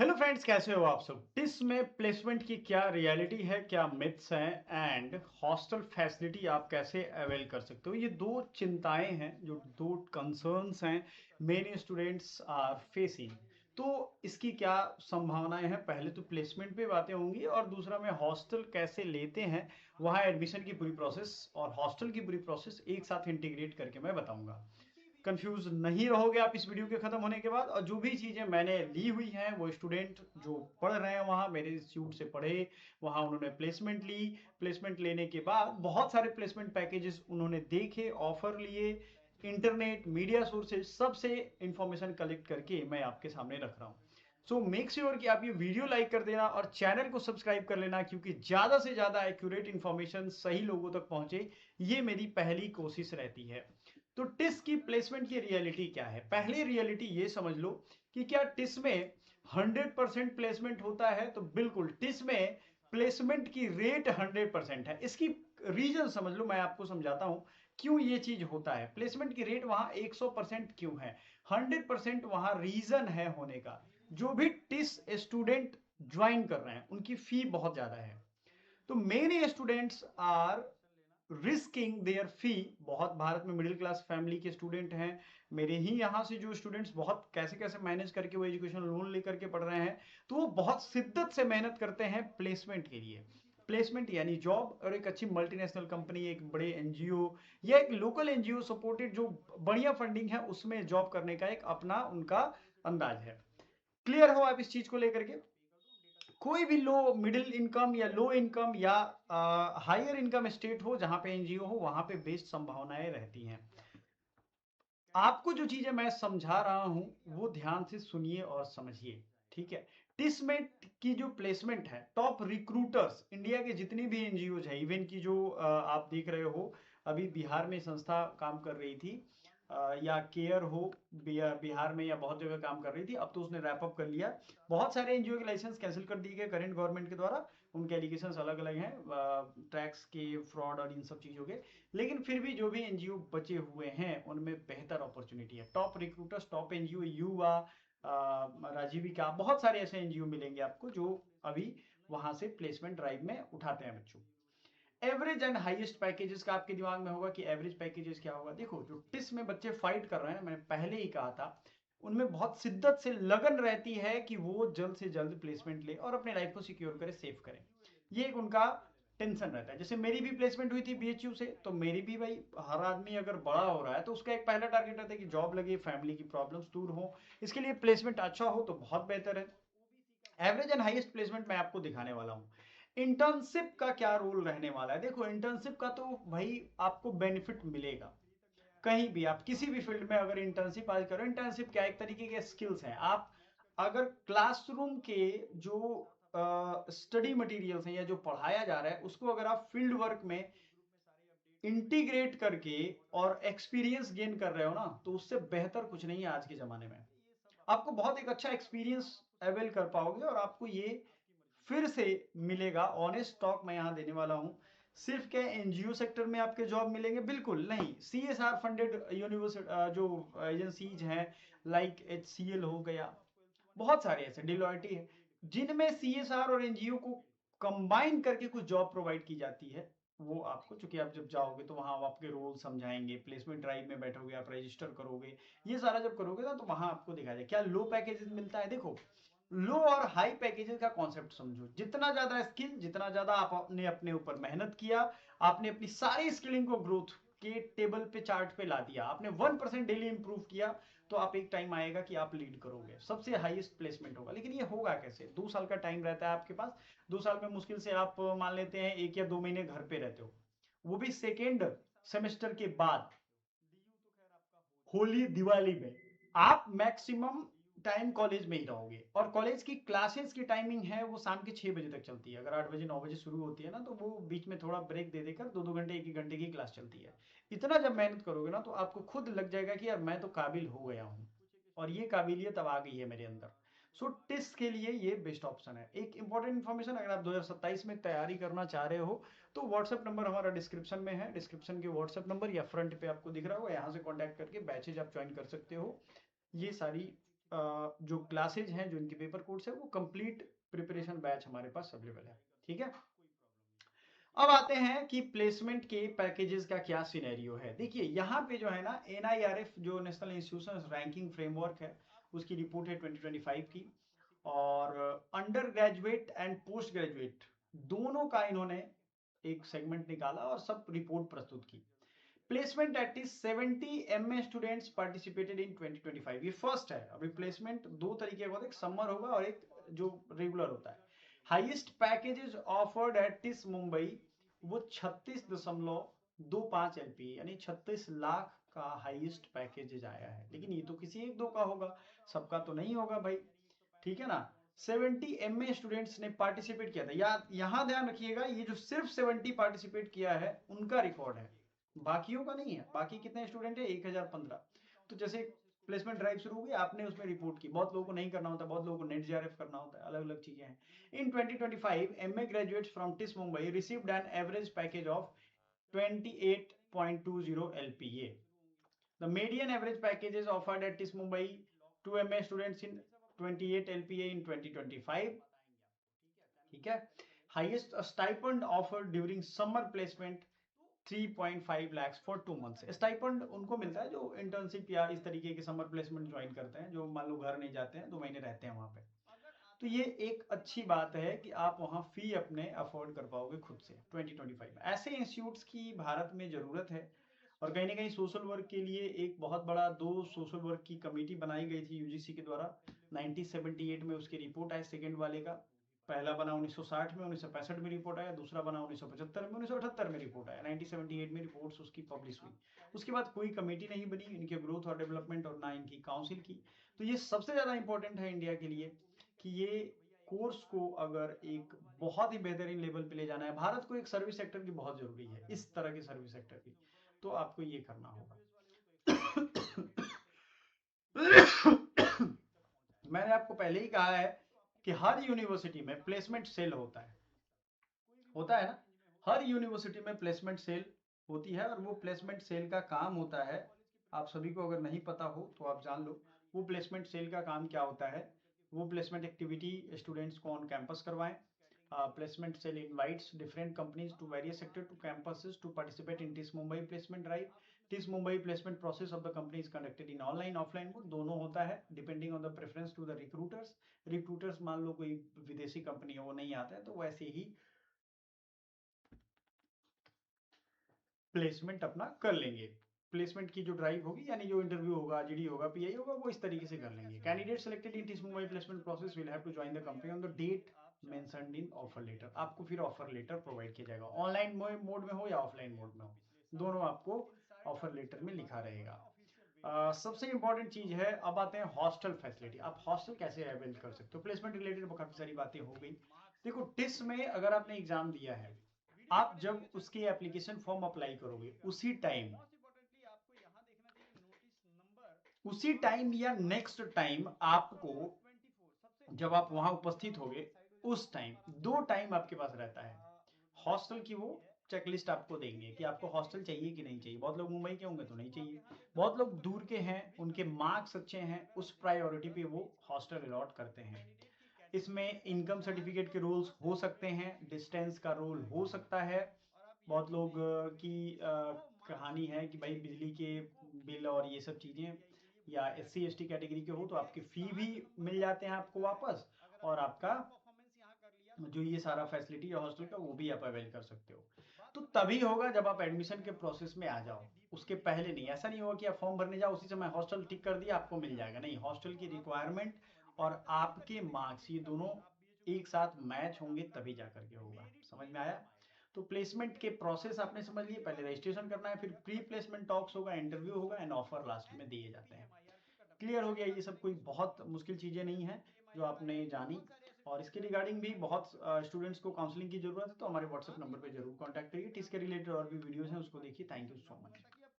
Hello friends, कैसे हो आप सब। टिस में प्लेसमेंट की क्या रियलिटी है, क्या मिथ्स हैं एंड हॉस्टल फैसिलिटी आप कैसे अवेल कर सकते हो। ये दो चिंताएं हैं, जो दो कंसर्न्स हैं मेनी स्टूडेंट्स आर फेसिंग। तो इसकी क्या संभावनाएं हैं, पहले तो प्लेसमेंट पे बातें होंगी और दूसरा में हॉस्टल कैसे लेते हैं, वहाँ एडमिशन की पूरी प्रोसेस और हॉस्टल की पूरी प्रोसेस एक साथ इंटीग्रेट करके मैं बताऊंगा। कंफ्यूज नहीं रहोगे आप इस वीडियो के खत्म होने के बाद। और जो भी चीज़ें मैंने ली हुई हैं वो स्टूडेंट जो पढ़ रहे हैं वहाँ मेरे इंस्टीट्यूट से पढ़े, वहाँ उन्होंने प्लेसमेंट ली। प्लेसमेंट लेने के बाद बहुत सारे प्लेसमेंट पैकेजेस उन्होंने देखे, ऑफर लिए, इंटरनेट मीडिया सोर्सेज सबसे इंफॉर्मेशन कलेक्ट करके मैं आपके सामने रख रहा हूँ। सो मेक श्योर कि आप ये वीडियो लाइक कर देना और चैनल को सब्सक्राइब कर लेना, क्योंकि ज़्यादा से ज़्यादा एक्यूरेट इन्फॉर्मेशन सही लोगों तक पहुँचे, ये मेरी पहली कोशिश रहती है। तो टिस की प्लेसमेंट की रियलिटी क्या है। पहली रियलिटी ये समझ लो कि क्या टिस में 100% प्लेसमेंट होता है। तो बिल्कुल, टिस में प्लेसमेंट की रेट 100% है। इसकी रीजन समझ लो, मैं आपको समझाता हूं क्यों ये चीज होता है। प्लेसमेंट की रेट वहां 100% क्यों है, 100% वहां रीजन है होने का। जो भी टिस स्टूडेंट ज्वाइन कर रहे हैं उनकी फी बहुत ज्यादा है। तो many students are risking their fee. बहुत भारत में मिडिल क्लास फैमिली के स्टूडेंट हैं, मेरे ही यहाँ से जो स्टूडेंट्स बहुत कैसे कैसे मैनेज करके वो एजुकेशन लोन लेकर के पढ़ रहे हैं, तो वो बहुत शिद्दत से मेहनत करते हैं प्लेसमेंट के लिए। प्लेसमेंट यानी जॉब, और एक अच्छी मल्टीनेशनल कंपनी, एक बड़े एनजीओ या एक लोकल एनजीओ सपोर्टेड जो बढ़िया फंडिंग है उसमें जॉब करने का एक अपना उनका अंदाज है। क्लियर हो आप इस चीज को लेकर के। कोई भी लो मिडिल इनकम या लो इनकम या हायर इनकम स्टेट हो जहां पे एनजीओ हो, वहां पे बेस्ट संभावनाएं रहती हैं। आपको जो चीजें मैं समझा रहा हूं वो ध्यान से सुनिए और समझिए, ठीक है। टिसमेट की जो प्लेसमेंट है, टॉप रिक्रूटर्स इंडिया के जितनी भी एनजीओ है, इवन की जो आप देख रहे हो, अभी बिहार में संस्था काम कर रही थी, या केयर हो, बिहार में या बहुत जगह काम कर रही थी, अब तो उसने रैप अप कर लिया। बहुत सारे एनजीओ के लाइसेंस कैंसिल कर दिए गए करंट गवर्नमेंट के द्वारा। उनके एलिगेशंस अलग अलग हैं, टैक्स के, फ्रॉड और इन सब चीज़ों के। लेकिन फिर भी जो भी एनजीओ बचे हुए हैं उनमें बेहतर अपॉर्चुनिटी है। टॉप रिक्रूटर्स, टॉप एनजीओ, युवा, राजीविका, बहुत सारे ऐसे एनजीओ मिलेंगे आपको जो अभी वहां से प्लेसमेंट ड्राइव में उठाते हैं बच्चों। एवरेज एंड हाईएस्ट पैकेजेस का आपके दिमाग में होगा कि एवरेज पैकेजेस क्या होगा। देखो, जो टिस में बच्चे फाइट कर रहे हैं, मैंने पहले ही कहा था, उनमें बहुत शिद्दत से लगन रहती है कि वो जल्द से जल्द प्लेसमेंट ले और अपने लाइफ को सिक्योर करे, सेव करें। ये एक उनका टेंशन रहता है। जैसे मेरी भी प्लेसमेंट हुई थी बीएचयू से, तो मेरी भी भाई, हर आदमी अगर बड़ा हो रहा है तो उसका एक पहला टारगेट रहता है कि जॉब लगे, फैमिली की प्रॉब्लम्स दूर हो, इसके लिए प्लेसमेंट अच्छा हो तो बहुत बेहतर है। एवरेज एंड हाईएस्ट प्लेसमेंट मैं आपको दिखाने वाला हूं। इंटर्नशिप का क्या रोल रहने वाला है। देखो, इंटर्नशिप का तो भाई आपको बेनिफिट मिलेगा कहीं भी, आप किसी भी फील्ड में अगर इंटर्नशिप आज करो। इंटर्नशिप क्या, एक तरीके के स्किल्स हैं। आप अगर क्लासरूम के जो स्टडी मटेरियल्स हैं या जो पढ़ाया जा रहा है उसको अगर आप फील्ड वर्क में इंटीग्रेट करके और एक्सपीरियंस गेन कर रहे हो ना, तो उससे बेहतर कुछ नहीं है आज के जमाने में। आपको बहुत एक अच्छा एक्सपीरियंस अवेल कर पाओगे और आपको ये फिर से मिलेगा। ऑनेस्ट टॉक मैं यहाँ देने वाला हूँ। सिर्फ क्या एनजीओ सेक्टर में आपके जॉब मिलेंगे, बिल्कुल नहीं। सीएसआर फंडेड यूनिवर्सिटी जो एजेंसीज हैं, लाइक एचसीएल हो गया, बहुत सारे ऐसे, डिलॉयटी है, जिनमें सीएसआर और एनजीओ को कंबाइन करके कुछ जॉब प्रोवाइड की जाती है। वो आपको, चूंकि आप जब जाओगे तो वहां आपके रोल समझाएंगे, प्लेसमेंट ड्राइव में बैठोगे, आप रजिस्टर करोगे, ये सारा जब करोगे ना तो वहां आपको दिखाया जाए क्या लो पैकेजेस मिलता है। देखो, लो और हाई पैकेजेस का कॉन्सेप्ट समझो। जितना ज्यादा स्किल, जितना ज्यादा आपने अपने ऊपर मेहनत किया, आपने अपनी सारी स्किलिंग को ग्रोथ के टेबल पे, चार्ट पे ला दिया, आपने 1% डेली इंप्रूव किया, तो आप एक टाइम आएगा कि आप लीड करोगे, सबसे हाईएस्ट प्लेसमेंट होगा। लेकिन ये होगा कैसे। 2 साल का टाइम रहता है आपके पास। 2 साल में मुश्किल से आप मान लेते हैं 1 या 2 महीने घर पे रहते हो, वो भी सेकेंड सेमेस्टर के बाद, होली दिवाली में आप मैक्सिमम टाइम कॉलेज में ही रहोगे। और कॉलेज की क्लासेस की टाइमिंग है वो शाम के 6 बजे तक चलती है। अगर 8 बजे 9 बजे शुरू होती है ना, तो वो बीच में थोड़ा ब्रेक दे देकर 2-2 घंटे, 1-1 घंटे की क्लास चलती है। इतना जब मेहनत करोगे ना तो आपको खुद लग जाएगा कि यार मैं तो काबिल हो गया हूँ, और ये काबिलियत अब आ गई है मेरे अंदर। सो टिस के लिए ये बेस्ट ऑप्शन है। एक इंपॉर्टेंट इन्फॉर्मेशन, अगर आप 2027 में तैयारी करना चाह रहे हो तो व्हाट्सएप नंबर हमारा डिस्क्रिप्शन में है। डिस्क्रिप्शन के व्हाट्सएप नंबर या फ्रंट पे आपको दिख रहा होगा, यहाँ से कांटेक्ट करके बैचेज आप ज्वाइन कर सकते हो। ये सारी जो क्लासेज हैं, जो इनके पेपर कोर्स है, वो कंप्लीट प्रिपरेशन बैच हमारे पास अवेलेबल है। ठीक है, अब आते हैं कि प्लेसमेंट के पैकेजेस का क्या सिनेरियो है। देखिए यहाँ पे जो है ना, NIRF जो नेशनल इंस्टीट्यूशन रैंकिंग फ्रेमवर्क है, उसकी रिपोर्ट है 2025 की, और under graduate and post graduate दोनों का इन्होंने एक सेगमेंट निकाला और सब रिपोर्ट प्रस्तुत की। Placement at is 70 MA students participated in 2025, ये फर्स्ट है। अभी प्लेसमेंट दो तरीके का होता है, एक समर होगा और एक जो रेगुलर होता है। Highest packages offered at TISS Mumbai, वो 36.25 LPA यानी 36 लाख का हाईएस्ट पैकेजेज आया है। लेकिन ये तो किसी एक दो का होगा, सबका तो नहीं होगा भाई, ठीक है ना। 70 MA स्टूडेंट्स ने पार्टिसिपेट किया था, या यहाँ ध्यान रखिएगा, ये जो सिर्फ 70 पार्टिसिपेट किया है उनका रिकॉर्ड है, बाकियों का नहीं है। बाकी कितने स्टूडेंट है, 1015। तो जैसे प्लेसमेंट ड्राइव शुरू हो गई, आपने उसमें रिपोर्ट की, बहुत लोगों को नहीं करना होता, बहुत लोगों को नेट JRF करना होता है, अलग अलग चीजें हैं। इन 2025 MA graduates from TIS Mumbai received an average package of 28.20 LPA. The median average packages offered at TIS Mumbai to MA students in 28 LPA in 2025. ठीक है, highest stipend offered during summer placement 3.5 lakhs for 2 months। Stipend उनको मिलता है जो internship या इस तरीके के समर प्लेसमेंट ज्वाइन करते हैं, जो मान लो घर नहीं जाते हैं, 2 महीने रहते हैं वहां पे। तो ये एक अच्छी बात है कि आप वहाँ फी अपने अफोर्ड कर पाओगे खुद से 2025 में। ऐसे इंस्टीट्यूट्स की भारत में ज़रूरत है, और कहीं ना कहीं सोशल वर्क के लिए एक बहुत बड़ा 2 सोशल वर्क की कमेटी बनाई गई थी UGC के द्वारा। 1978 में उसकी रिपोर्ट आई, सेकेंड वाले का। पहला बना 1960 में, 1965 में रिपोर्ट आया, दूसरा बना 1975 में, 1978 में रिपोर्ट आया, 1978 में रिपोर्ट्स उसकी पब्लिश हुई। उसके बाद कोई कमेटी नहीं बनी इनके ग्रोथ और डेवलपमेंट, और ना इनकी काउंसिल की। तो ये सबसे ज़्यादा इंपॉर्टेंट है इंडिया के लिए कि ये कोर्स को अगर एक बहुत ही बेहतरीन लेवल पे ले जाना है, भारत को एक सर्विस सेक्टर की बहुत जरूरी है, इस तरह के सर्विस सेक्टर की, तो आपको ये करना होगा। मैंने आपको पहले ही कहा है कि हर यूनिवर्सिटी में प्लेसमेंट सेल होता है ना, हर यूनिवर्सिटी में प्लेसमेंट सेल होती है, और वो प्लेसमेंट सेल का काम होता है, आप सभी को अगर नहीं पता हो तो आप जान लो, वो प्लेसमेंट सेल का काम क्या होता है। वो प्लेसमेंट एक्टिविटी स्टूडेंट्स को ऑन कैंपस करवाएं। Placement cell invites different companies to various sector to campuses to participate in TISS Mumbai placement drive. TISS Mumbai placement process of the company is conducted in online offline mode, दोनों होता है, depending on the preference to the recruiters. Recruiters मान लो कोई विदेशी company है, वो नहीं आते हैं, तो वैसे ही प्लेसमेंट अपना कर लेंगे। प्लेसमेंट की जो ड्राइव होगी, यानी जो इंटरव्यू होगा, GD होगा, PI होगा, वो इस तरीके से कर लेंगे। Candidate selected in TISS Mumbai placement process will have to join the company on the date mentioned in offer letter. आपको फिर ऑफर लेटर प्रोवाइड किया जाएगा, ऑनलाइन मोड में हो या ऑफलाइन मोड में हो, दोनों आपको ऑफर लेटर में लिखा रहेगा। सबसे इंपॉर्टेंट चीज है, अब आते हैं हॉस्टल फैसिलिटी। आप हॉस्टल कैसे अवेल कर सकते हो। प्लेसमेंट रिलेटेड काफी सारी बातें हो गई। देखो, टिस में अगर आपने एग्जाम दिया है, आप जब उसके एप्लीकेशन फॉर्म अप्लाई करोगे, उसी टाइम या नेक्स्ट टाइम आपको, जब आप वहां उपस्थित होगे, उस टाइम 2 टाइम आपके पास रहता है। हॉस्टल की वो चेकलिस्ट आपको देंगे कि आपको हॉस्टल चाहिए कि नहीं चाहिए। बहुत लोग मुंबई के होंगे तो नहीं चाहिए, बहुत लोग दूर के हैं, उनके मार्क्स अच्छे हैं, उस प्रायोरिटी पे वो हॉस्टल अलॉट करते हैं। इसमें इनकम सर्टिफिकेट के रोल्स हो सकते हैं, डिस्टेंस का रोल हो सकता है। बहुत लोग की कहानी है कि भाई बिजली के बिल और ये सब चीज़ें, या SC ST कैटेगरी के हो तो आपकी फ़ी भी मिल जाते हैं आपको वापस, और आपका जो ये सारा फैसिलिटी है हॉस्टल का, वो भी आप अवेल कर सकते हो। तो तभी होगा जब आप एडमिशन के प्रोसेस में आ जाओ, उसके पहले नहीं। ऐसा नहीं होगा कि आप फॉर्म भरने जाओ उसी समय हॉस्टल टिक कर दिया आपको मिल जाएगा, नहीं। हॉस्टल की रिक्वायरमेंट और आपके मार्क्स, ये दोनों एक साथ मैच होंगे तभी जा करके होगा। समझ में आया। तो प्लेसमेंट के प्रोसेस आपने समझ लिए, पहले रजिस्ट्रेशन करना है, फिर प्री प्लेसमेंट टॉक्स होगा, इंटरव्यू होगा, एंड ऑफर लास्ट में दिए जाते हैं। क्लियर हो गया। ये सब कोई बहुत मुश्किल चीज़ें नहीं है जो आपने जानी। और इसके रिगार्डिंग भी बहुत स्टूडेंट्स को काउंसलिंग की जरूरत है, तो हमारे व्हाट्सएप नंबर पे जरूर कांटेक्ट करिए। इसके रिलेटेड और भी वीडियोस हैं, उसको देखिए। Thank you so much.